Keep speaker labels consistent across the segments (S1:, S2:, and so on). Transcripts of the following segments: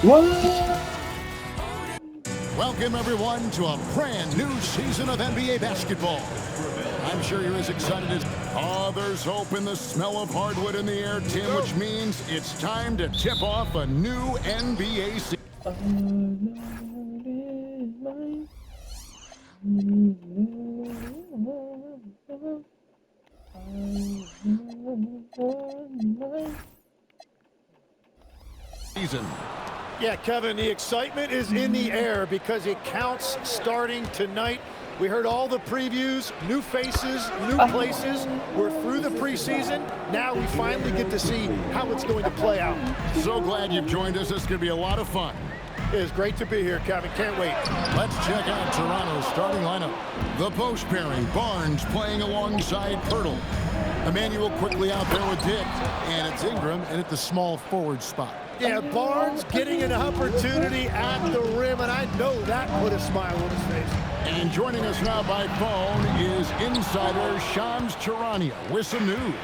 S1: What?
S2: Welcome, everyone, to a brand new season of NBA basketball. I'm sure you're as excited as... Oh, there's hope in the smell of hardwood in the air, Tim, which means it's time to tip off a new NBA season.
S3: Yeah, Kevin, the excitement is in the air because it counts starting tonight. We heard all the previews, new faces, new places. We're through the preseason. Now we finally get to see how it's going to play out.
S2: So glad you've joined us. This is going to be a lot of fun.
S3: It is great to be here, Kevin. Can't wait.
S2: Let's check out Toronto's starting lineup. The post pairing, Barnes playing alongside Pirtle. Emmanuel quickly out there with Dick. And it's Ingram in at the small forward spot.
S3: Yeah, Barnes getting an opportunity at the rim, and I know that put a smile on his face.
S2: And joining us now by phone is insider Shams Charania with some news.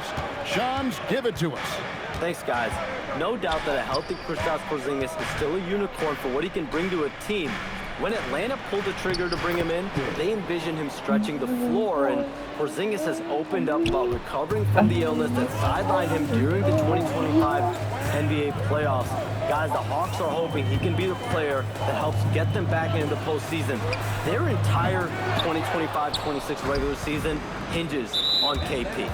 S2: Shams, give it to us.
S4: Thanks, guys. No doubt that a healthy Kristaps Porzingis is still a unicorn for what he can bring to a team. When Atlanta pulled the trigger to bring him in, they envisioned him stretching the floor, and Porzingis has opened up about recovering from the illness that sidelined him during the 2025 NBA playoffs. Guys, the Hawks are hoping he can be the player that helps get them back into the postseason. Their entire 2025-26 regular season hinges on KP.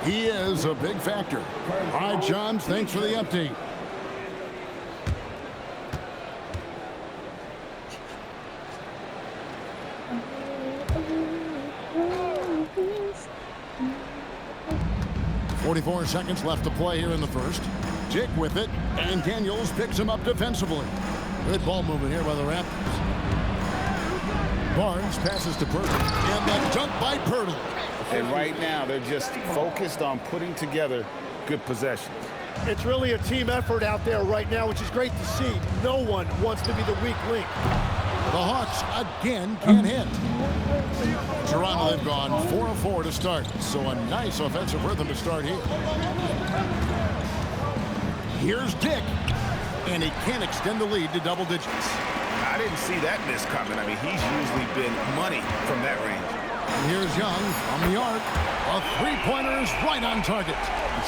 S2: He is a big factor. All right, Shams, thanks for the update. .44 seconds left to play here in the first. Dick with it, and Daniels picks him up defensively. Good ball movement here by the Raptors. Barnes passes to Pirtle, and the dunk by Pirtle.
S5: And right now, they're just focused on putting together good possessions.
S3: It's really a team effort out there right now, which is great to see. No one wants to be the weak link.
S2: The Hawks again can't hit. Toronto, they've gone 4 of 4 to start, so a nice offensive rhythm to start here. Here's Dick, and he can't extend the lead to double digits.
S5: I didn't see that miss coming. I mean, he's usually been money from that range.
S2: And here's Young on the arc. A three-pointer is right on target.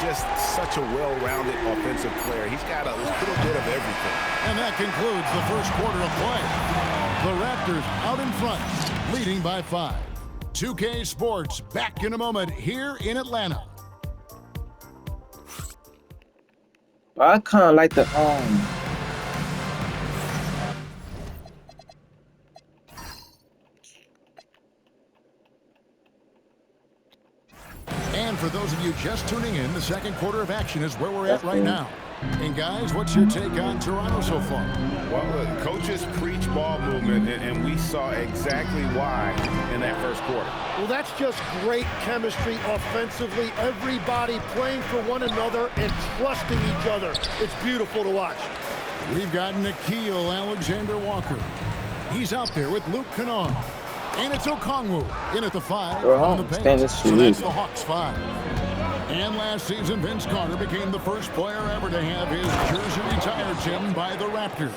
S5: Just such a well-rounded offensive player. He's got a little bit of everything.
S2: And that concludes the first quarter of play. The Raptors out in front, leading by 5. 2K Sports back in a moment here in Atlanta.
S1: I kind of like the
S2: And for those of you just tuning in, the second quarter of action is where we're at right now. And guys, what's your take on Toronto so far?
S5: Well, look, coaches preach ball movement, and we saw exactly why in that first quarter.
S3: Well, that's just great chemistry offensively. Everybody playing for one another and trusting each other. It's beautiful to watch.
S2: We've got Nickeil Alexander-Walker. He's out there with Luke Kennard. And it's Okongwu in at the 5 on the paint. So that's the Hawks 5. And last season, Vince Carter became the first player ever to have his jersey retired, Tim, by the Raptors.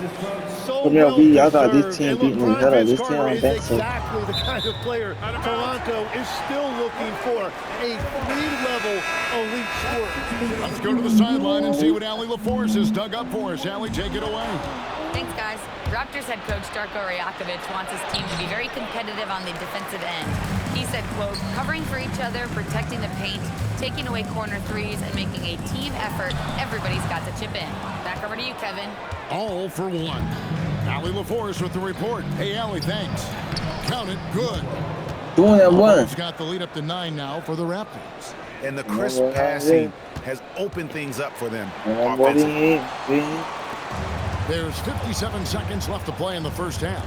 S3: So well deserved. And Vince Carter is
S1: exactly
S3: the kind of player Toronto is still looking for. A 3-level elite scorer.
S2: Let's go to the sideline and see what Allie LaForce has dug up for us. Allie, take it away.
S6: Thanks, guys. Raptors head coach Darko Rajakovic wants his team to be very competitive on the defensive end. He said, quote, covering for each other, protecting the paint, taking away corner threes, and making a team effort. Everybody's got to chip in. Back over to you, Kevin.
S2: All for one. Allie LaForce with the report. Hey, Allie, thanks. Count it. Good.
S1: doing that one.
S2: He's got the lead up to 9 now for the Raptors.
S5: And the crisp passing has opened things up for them offensively.
S2: There's 57 seconds left to play in the first half.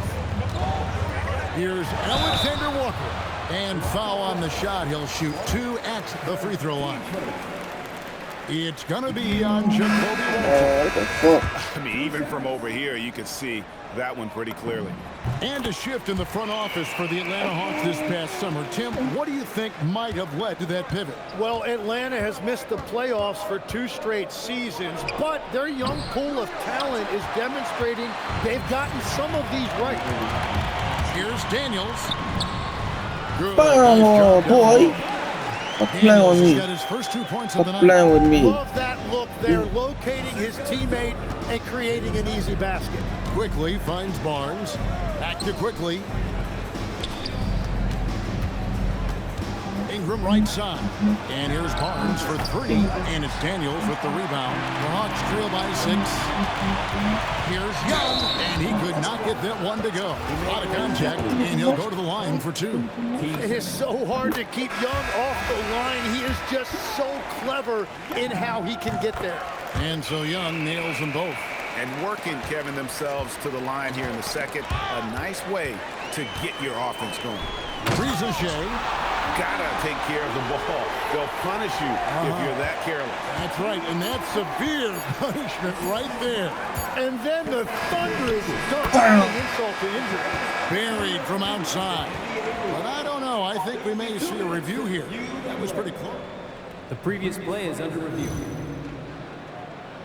S2: Here's Alexander Walker. And foul on the shot. He'll shoot 2 at the free throw line. It's going to be on Jacoby
S1: What the fuck?
S5: I mean, even from over here, you could see that one pretty clearly.
S2: And a shift in the front office for the Atlanta Hawks this past summer. Tim, what do you think might have led to that pivot?
S3: Well, Atlanta has missed the playoffs for 2 straight seasons, but their young pool of talent is demonstrating they've gotten some of these right.
S2: Here's Daniels. Good.
S1: Oh, boy. Stop playing with me.
S2: Got his first 2 points of the
S1: Stop
S2: night.
S1: playing with me.
S3: Love that look there, locating his teammate and creating an easy basket.
S2: Quickly finds Barnes. Back to Quickly. Ingram right side. And here's Barnes for 3. And it's Daniels with the rebound. The Hawks trail by 6. Here's Young. And he could not get that one to go. Out of contact. And he'll go to the line for 2.
S3: It is so hard to keep Young off the line. He is just so clever in how he can get there.
S2: And so Young nails them both.
S5: And working, Kevin, themselves to the line here in the second. A nice way to get your offense going.
S2: Shea.
S5: Gotta take care of the ball. They'll punish you if you're that careless.
S2: That's right, and that's severe punishment right there.
S3: And then the thunderous dunk, adding insult to injury.
S2: Buried from outside. But I don't know. I think we may see a review here. That was pretty close.
S7: The previous play is under review.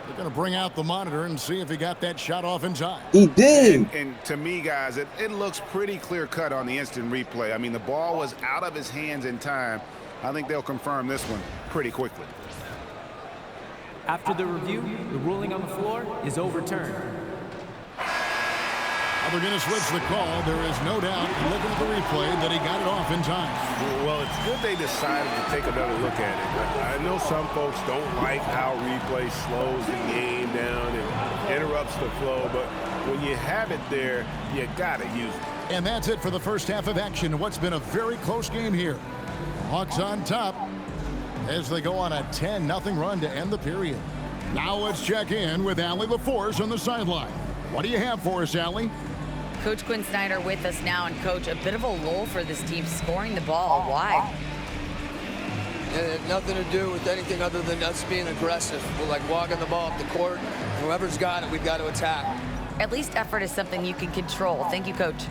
S2: They're going to bring out the monitor and see if he got that shot off in time.
S1: He did.
S5: And to me, guys, it looks pretty clear-cut on the instant replay. I mean, the ball was out of his hands in time. I think they'll confirm this one pretty quickly.
S7: After the review, the ruling on the floor is overturned.
S2: They're going to switch the call. There is no doubt, looking at the replay, that he got it off in time.
S8: Well, it's good they decided to take another look at it. I know some folks don't like how replay slows the game down and interrupts the flow, but when you have it there, you got to use it.
S2: And that's it for the first half of action. What's been a very close game here. Hawks on top as they go on a 10-0 run to end the period. Now let's check in with Allie LaForce on the sideline. What do you have for us, Allie?
S6: Coach Quinn Snyder with us now, and Coach, a bit of a lull for this team scoring the ball. Why?
S9: It had nothing to do with anything other than us being aggressive. We're like walking the ball up the court. Whoever's got it, we've got to attack.
S6: At least effort is something you can control. Thank you, Coach.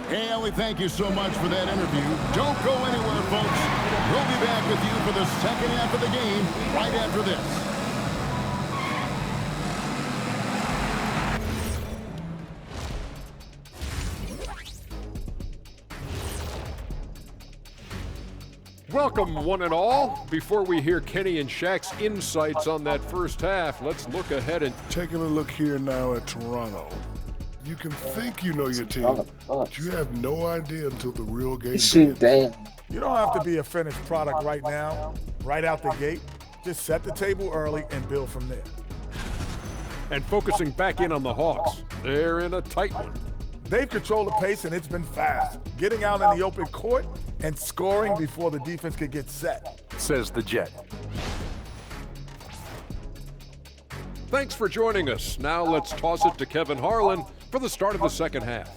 S2: Hey, Allie, thank you so much for that interview. Don't go anywhere, folks. We'll be back with you for the second half of the game right after this.
S10: Welcome, one and all. Before we hear Kenny and Shaq's insights on that first half, let's look ahead and
S11: taking a look here now at Toronto. You can think you know your team, but you have no idea until the real game begins.
S12: You don't have to be a finished product right now, right out the gate. Just set the table early and build from there.
S10: And focusing back in on the Hawks. They're in a tight one.
S12: They've controlled the pace, and it's been fast. Getting out in the open court and scoring before the defense could get set.
S10: Says the Jet. Thanks for joining us. Now let's toss it to Kevin Harlan for the start of the second half.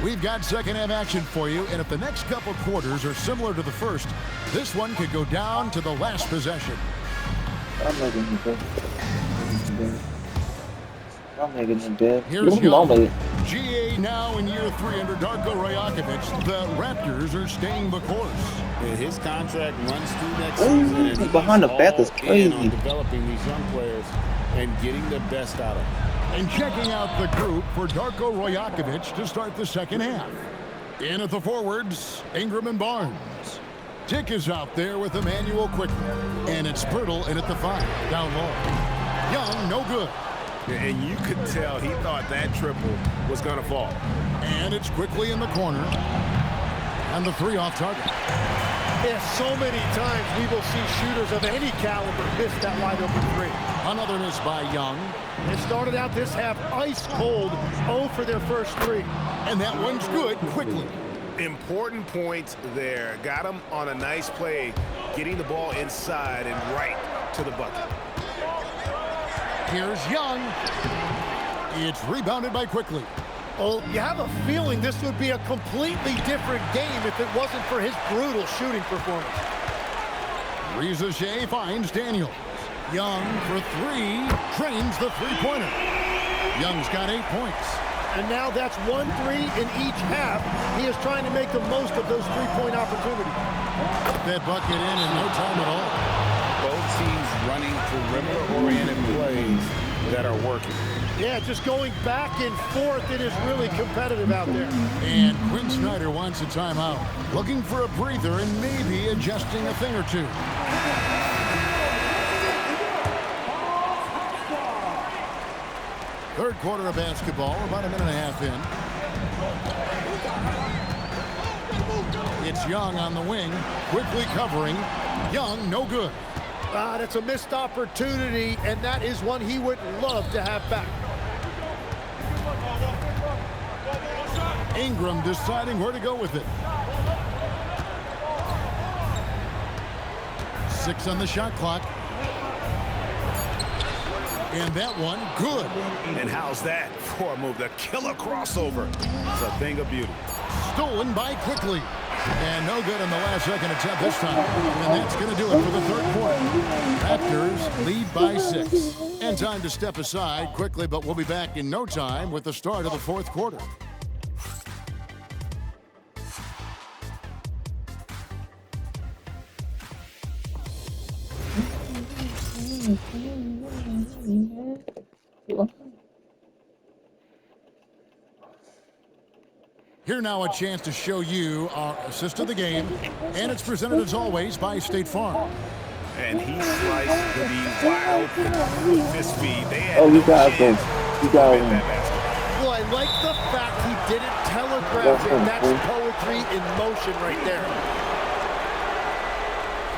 S2: We've got second half action for you, and if the next couple quarters are similar to the first, this one could go down to the last possession. Here's Young. GA now in year 3 under Darko Rajakovic. The Raptors are staying the course.
S5: And his contract runs through next season, and he's
S1: behind the back is crazy.
S5: on developing these young players and getting the best out of them.
S2: And checking out the group for Darko Rajakovic to start the second half. In at the forwards, Ingram and Barnes. Tick is out there with Emmanuel Quickly. And it's Pirtle in at the 5, down low. Young, no good.
S5: And you could tell he thought that triple was going to fall.
S2: And it's Quickly in the corner. And the 3 off target.
S3: Yeah, so many times we will see shooters of any caliber miss that wide open 3.
S2: Another miss by Young.
S3: It started out this half ice cold, 0 for their first 3.
S2: And that one's good. Quickly.
S5: Important points there. Got him on a nice play, getting the ball inside and right to the bucket.
S2: Here's Young. It's rebounded by Quickly.
S3: Oh, you have a feeling this would be a completely different game if it wasn't for his brutal shooting performance.
S2: Riza finds Daniels. Young for three, trains the three-pointer. Young's got 8 points.
S3: And now that's 1 3 in each half. He is trying to make the most of those three-point opportunities.
S2: That bucket in no time at all.
S5: Both teams running perimeter-oriented plays that are working.
S3: Yeah, just going back and forth. It is really competitive out there.
S2: And Quinn Snyder wants a timeout. Looking for a breather and maybe adjusting a thing or two. Third quarter of basketball, about a minute and a half in. It's Young on the wing, quickly covering. Young, no good.
S3: That's a missed opportunity, and that is one he would love to have back.
S2: Ingram deciding where to go with it. 6 on the shot clock. And that one, good.
S5: And how's that for a move? The killer crossover. It's a thing of beauty.
S2: Stolen by Quickly. And no good in the last second attempt this time. And that's going to do it for the third quarter. Raptors lead by 6. And time to step aside quickly, but we'll be back in no time with the start of the fourth quarter. Here now a chance to show you our assist of the game, and it's presented as always by State Farm.
S5: And he sliced the wild with this speed.
S1: You got him. You got him.
S3: Well, I like the fact he didn't telegraph it. That's poetry in motion right there.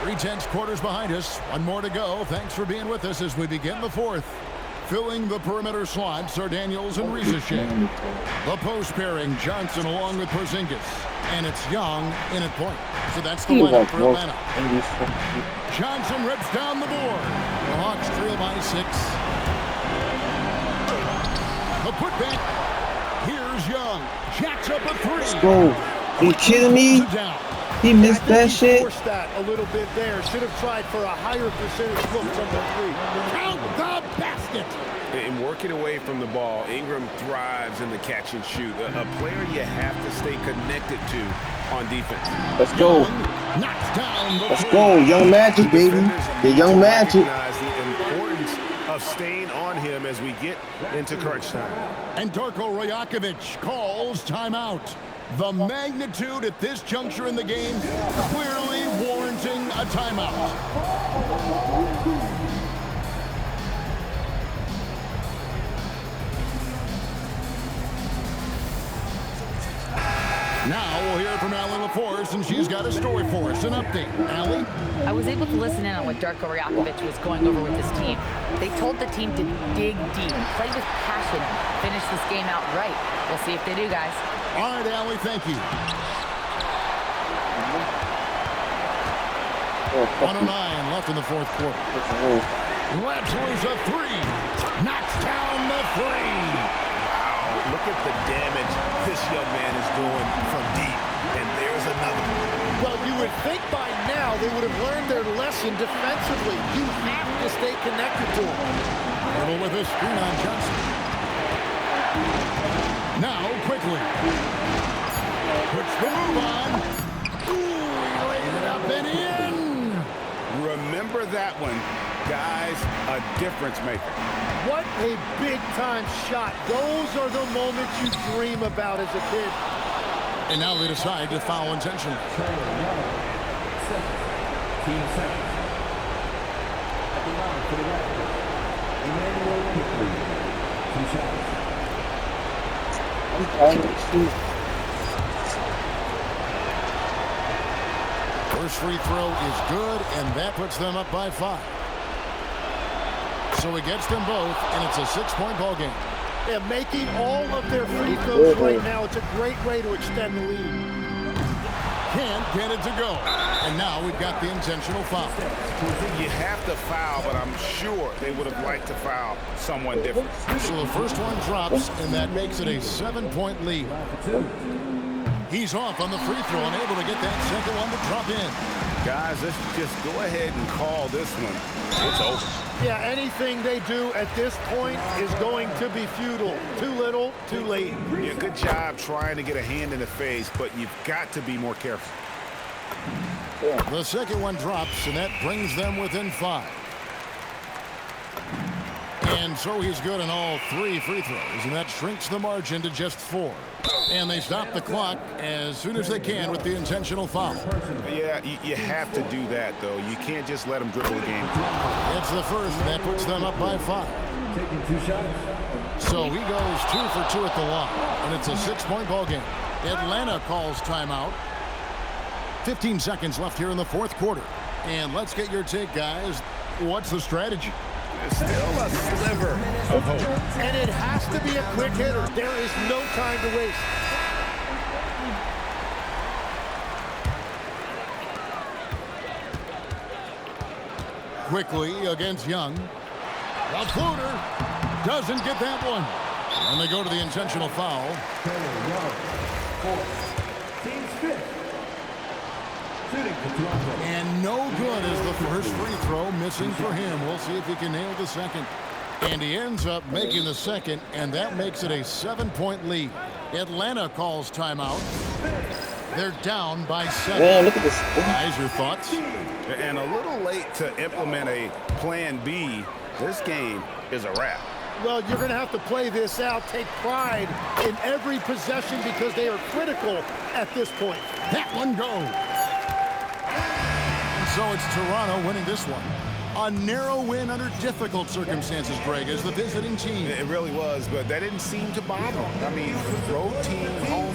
S2: 3/10 quarters behind us. One more to go. Thanks for being with us as we begin the fourth. Filling the perimeter slots are Daniels and Riza. The post pairing, Johnson along with Porzingis. And it's Young in at point. So that's the lineup for Atlanta. Johnson rips down the board. The Hawks trail by 6. The putback. Here's Young. Jacks up a 3.
S1: Let's go. Are you kidding me? He missed that shit.
S3: Forced that a little bit there. Should have tried for a higher percentage look from the 3.
S2: Count the basket.
S8: In working away from the ball, Ingram thrives in the catch and shoot. A player you have to stay connected to on defense.
S1: Let's go.
S2: Knocks down the
S1: Let's go. Young Magic, baby. The Young Magic.
S8: Recognize the importance of staying on him as we get into crunch time.
S2: And Darko Rajakovic calls timeout. The magnitude at this juncture in the game clearly warranting a timeout. Now we'll hear from Allie LaForce, and she's got a story for us, an update. Allie?
S6: I was able to listen in on what Darko Rajakovic was going over with his team. They told the team to dig deep, play with passion, finish this game out right. We'll see if they do, guys.
S2: All right, Allie, thank you. 1:09 left in the fourth quarter. Lapsley's a 3. Knocks down the 3.
S5: Look at the damage this young man is doing from deep. And there's another one.
S3: Well, you would think by now they would have learned their lesson defensively. You have to stay connected to him.
S2: Little with a screen on Johnson. Now, quickly. Puts the move on. Ooh, he laid it up and in.
S5: Remember that one. Guys, a difference maker.
S3: What a big-time shot. Those are the moments you dream about as a kid.
S2: And now they decide to foul intentionally. First free throw is good, and that puts them up by 5. So he gets them both, and it's a 6-point ball game.
S3: Yeah, making all of their free throws right now, it's a great way to extend the lead.
S2: Can't get it to go. And now we've got the intentional foul.
S5: You have to foul, but I'm sure they would have liked to foul someone different.
S2: So the first one drops, and that makes it a 7-point lead. He's off on the free throw and able to get that second one to drop in.
S5: Guys, let's just go ahead and call this one. It's over.
S3: Yeah, anything they do at this point is going to be futile. Too little, too late.
S5: Yeah, good job trying to get a hand in the face, but you've got to be more careful.
S2: The second one drops, and that brings them within 5. And so he's good in all 3 free throws, and that shrinks the margin to just 4. And they stop the clock as soon as they can with the intentional foul.
S5: Yeah, you have to do that, though. You can't just let them dribble the game.
S2: It's the first, and that puts them up by 5. So he goes 2 for 2 at the line, and it's a 6-point ball game. Atlanta calls timeout. 15 seconds left here in the fourth quarter. And let's get your take, guys. What's the strategy?
S5: There's still a sliver of hope.
S3: And it has to be a quick hitter. There is no time to waste.
S2: Quickly against Young. The floater doesn't get that one. And they go to the intentional foul. And no good is the first free throw, missing for him. We'll see if he can nail the second. And he ends up making the second, and that makes it a 7-point lead. Atlanta calls timeout. They're down by 7.
S1: Man, look at this.
S2: Guys, your thoughts?
S5: And a little late to implement a plan B. This game is a wrap.
S3: Well, you're going to have to play this out, take pride in every possession because they are critical at this point.
S2: That one goes. And so it's Toronto winning this one. A narrow win under difficult circumstances, Greg, as the visiting team.
S5: It really was, but that didn't seem to bother them. I mean, road team, home,